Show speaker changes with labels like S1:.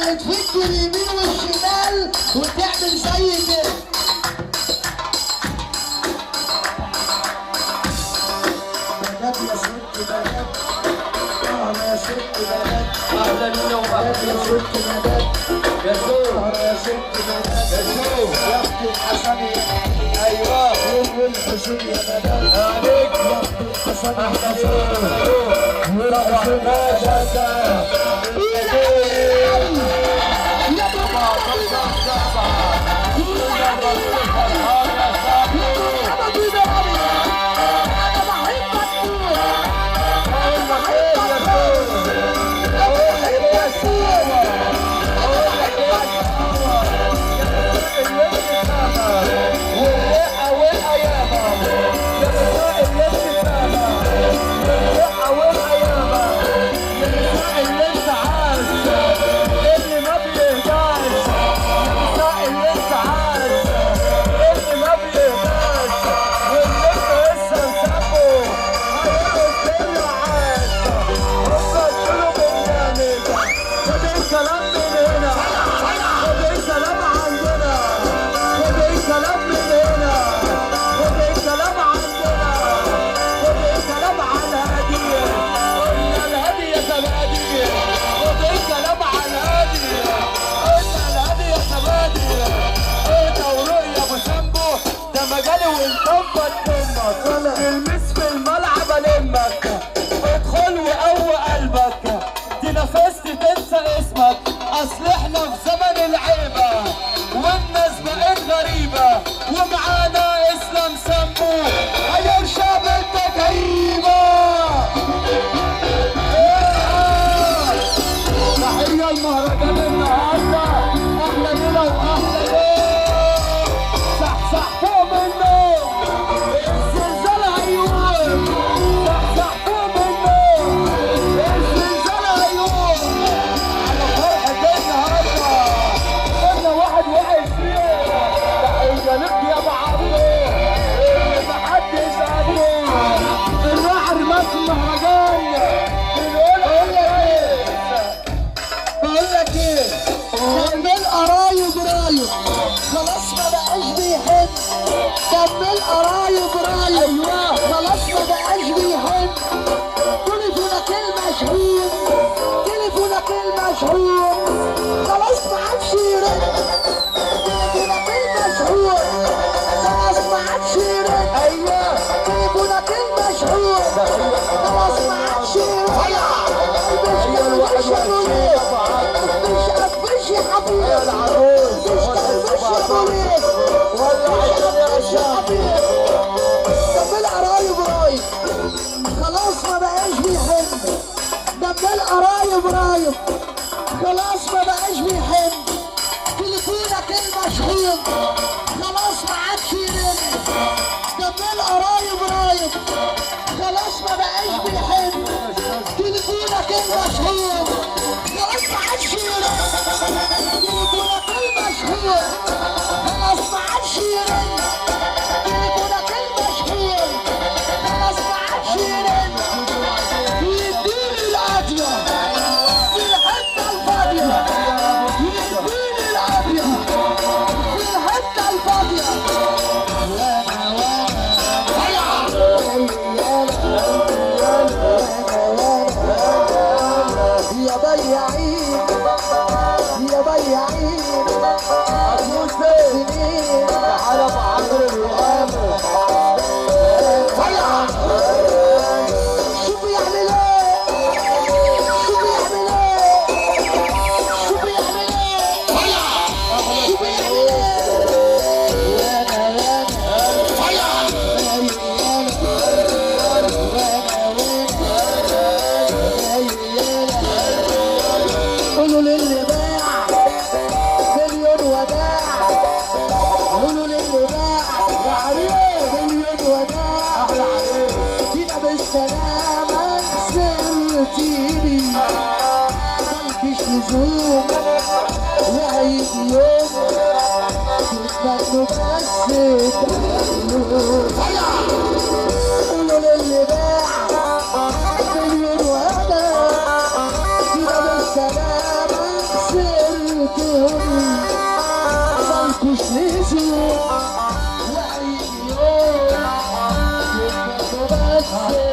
S1: اللي تفك اليمين والشمال وتعمل زي كده. بنات يا ست بنات، يا ست بنات،
S2: اهلا
S1: بنات يا ست بنات،
S2: يا زوج
S1: يا ست بنات،
S2: يا زوج
S1: يا اخت الحسن
S2: ايوه
S1: والحسين يا بنات
S2: عليك
S1: يا اخت الحسن
S2: اهلا
S1: والحسين
S2: تلمس في الملعب ألمك، ادخل وقوي قلبك، دي نفست تنسى اسمك، اصل احنا في زمن العيبة والناس بقت غريبة، ومعانا اسلام سمو هيرشا بنتك هيبة. تحية المهرجان النهارده، احلى ليلة واحلى يوم، صحصح فوق منه
S1: خلاص ما بقاش بيحب، كمل قرايب رايب، ايوه خلاص ما بقاش بيحب، تليفونك المشحون، تليفونك المشحون، خلاص ما عادش يرن، تليفونك المشحون، خلاص ما عادش يرن، ايوه تليفونك المشحون، خلاص ما عادش يرن، مش حبيبي العروس كمل قرايب رايب، خلاص ما بقاش بيحب، كمل قرايب رايب، خلاص ما بقاش بيحب، تليفونك المشحون، خلاص ما عادش يرن، كمل قرايب رايب، خلاص ما بقاش بيحب، تليفونك المشحون، خلاص ما عادش يرن، تليفونك المشحون، خلاص ما عادش يرن، تليفونك المشحون، خلاص ما عادش يرن، يديني العافية في الحتة الفاضية، يديني العافية في الحتة الفاضية. سلامك سرتيني مالكش لزوم وهيجي يوم تتمنوا بس قولوا للي باع مليون وأنا كده بالسلامة سرتوني مالكوش لزوم وهيجي يوم تتمنوا بس